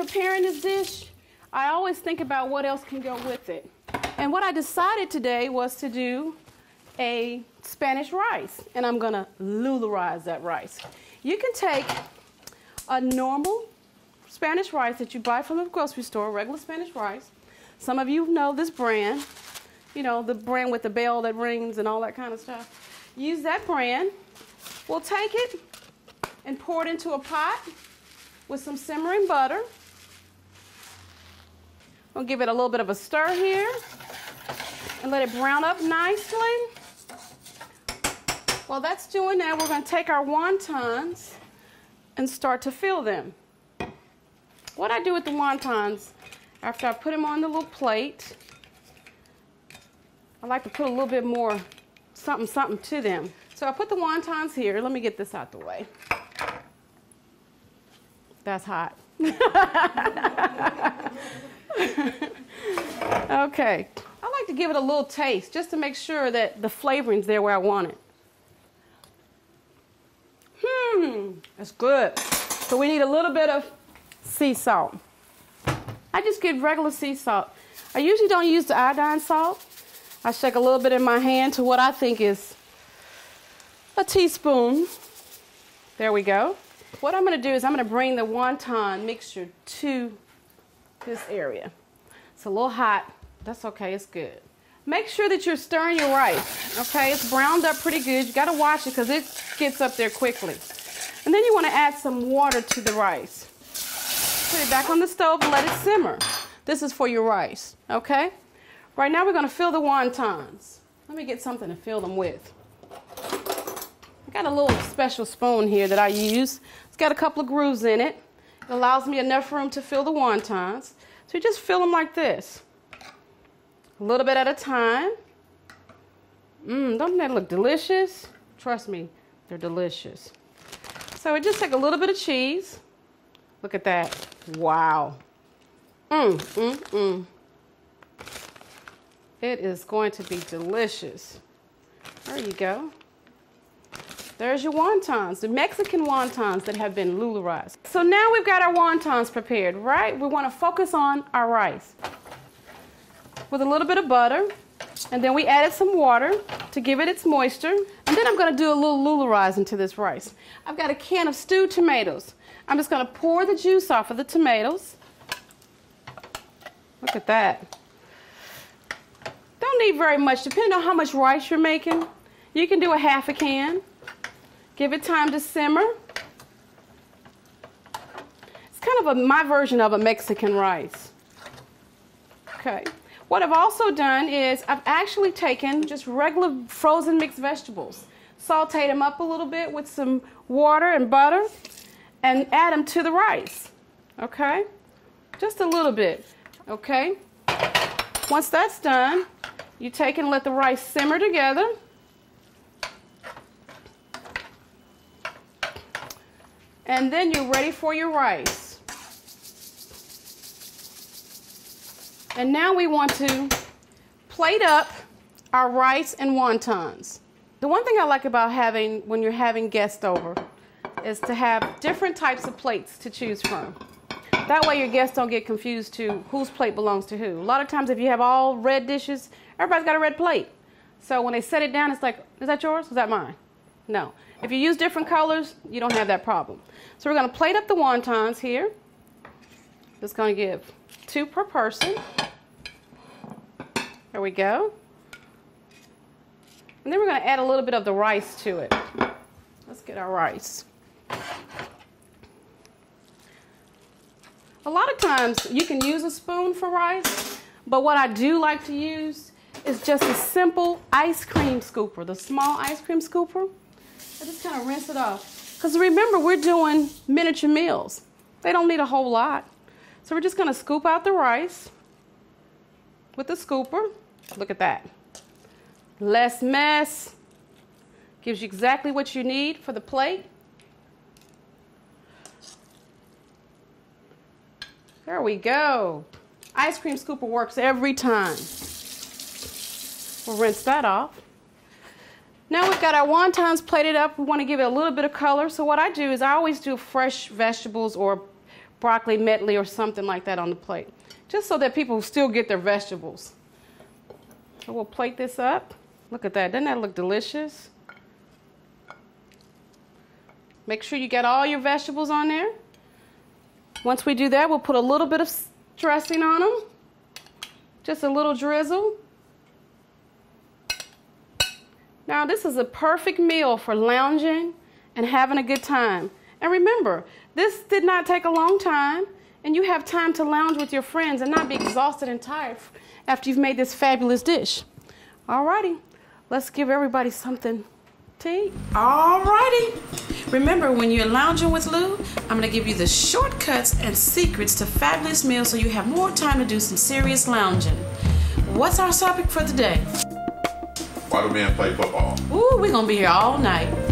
preparing this dish, I always think about what else can go with it. And what I decided today was to do a Spanish rice, and I'm gonna lularize that rice. You can take a normal Spanish rice that you buy from the grocery store, regular Spanish rice. Some of you know this brand, you know, the brand with the bell that rings and all that kind of stuff. Use that brand. We'll take it and pour it into a pot with some simmering butter. We'll give it a little bit of a stir here and let it brown up nicely. While that's doing that, we're going to take our wontons and start to fill them. What I do with the wontons, after I put them on the little plate, I like to put a little bit more something to them. So I put the wontons here. Let me get this out the way. That's hot. Okay. I like to give it a little taste just to make sure that the flavoring's there where I want it. That's good. So we need a little bit of sea salt. I just get regular sea salt. I usually don't use the iodine salt. I shake a little bit in my hand to what I think is a teaspoon. There we go. What I'm going to do is I'm going to bring the wonton mixture to this area. It's a little hot. That's okay. It's good. Make sure that you're stirring your rice. Okay, it's browned up pretty good. You got to watch it because it gets up there quickly. And then you want to add some water to the rice. Put it back on the stove and let it simmer. This is for your rice. Okay. Right now we're going to fill the wontons. Let me get something to fill them with. I got a little special spoon here that I use. It's got a couple of grooves in it. It allows me enough room to fill the wontons. So you just fill them like this. A little bit at a time. Don't they look delicious? Trust me, they're delicious. So we just take a little bit of cheese. Look at that. Wow. It is going to be delicious. There you go. There's your wontons, the Mexican wontons that have been lularized. So now we've got our wontons prepared, right? We want to focus on our rice. With a little bit of butter, and then we added some water to give it its moisture. And then I'm going to do a little lularizing to this rice. I've got a can of stewed tomatoes. I'm just going to pour the juice off of the tomatoes. Look at that. Don't need very much, depending on how much rice you're making. You can do a half a can. Give it time to simmer. It's kind of my version of a Mexican rice. Okay. What I've also done is I've actually taken just regular frozen mixed vegetables, sauteed them up a little bit with some water and butter, and add them to the rice. Okay? Just a little bit. Okay? Once that's done, you take and let the rice simmer together. And then you're ready for your rice. And now we want to plate up our rice and wontons. The one thing I like about when you're having guests over is to have different types of plates to choose from. That way your guests don't get confused to whose plate belongs to who. A lot of times if you have all red dishes, everybody's got a red plate. So when they set it down, it's like, is that yours? Is that mine? No. If you use different colors, you don't have that problem. So we're going to plate up the wontons here. Just going to give 2 per person. There we go. And then we're going to add a little bit of the rice to it. Let's get our rice. A lot of times you can use a spoon for rice, but what I do like to use is just a simple ice cream scooper, the small ice cream scooper. I just kind of rinse it off. Because remember, we're doing miniature meals. They don't need a whole lot. So we're just going to scoop out the rice with the scooper. Look at that. Less mess. Gives you exactly what you need for the plate. There we go. Ice cream scooper works every time. We'll rinse that off. Now we've got our wontons plated up. We want to give it a little bit of color. So what I do is I always do fresh vegetables or broccoli medley or something like that on the plate, just so that people still get their vegetables. So we'll plate this up. Look at that. Doesn't that look delicious? Make sure you get all your vegetables on there. Once we do that, we'll put a little bit of dressing on them. Just a little drizzle. Now, this is a perfect meal for lounging and having a good time. And remember, this did not take a long time, and you have time to lounge with your friends and not be exhausted and tired after you've made this fabulous dish. Alrighty, let's give everybody something to eat. Alrighty. Remember, when you're lounging with Lou, I'm gonna give you the shortcuts and secrets to fabulous meals so you have more time to do some serious lounging. What's our topic for the day? Why do men play football? Ooh, we're gonna be here all night.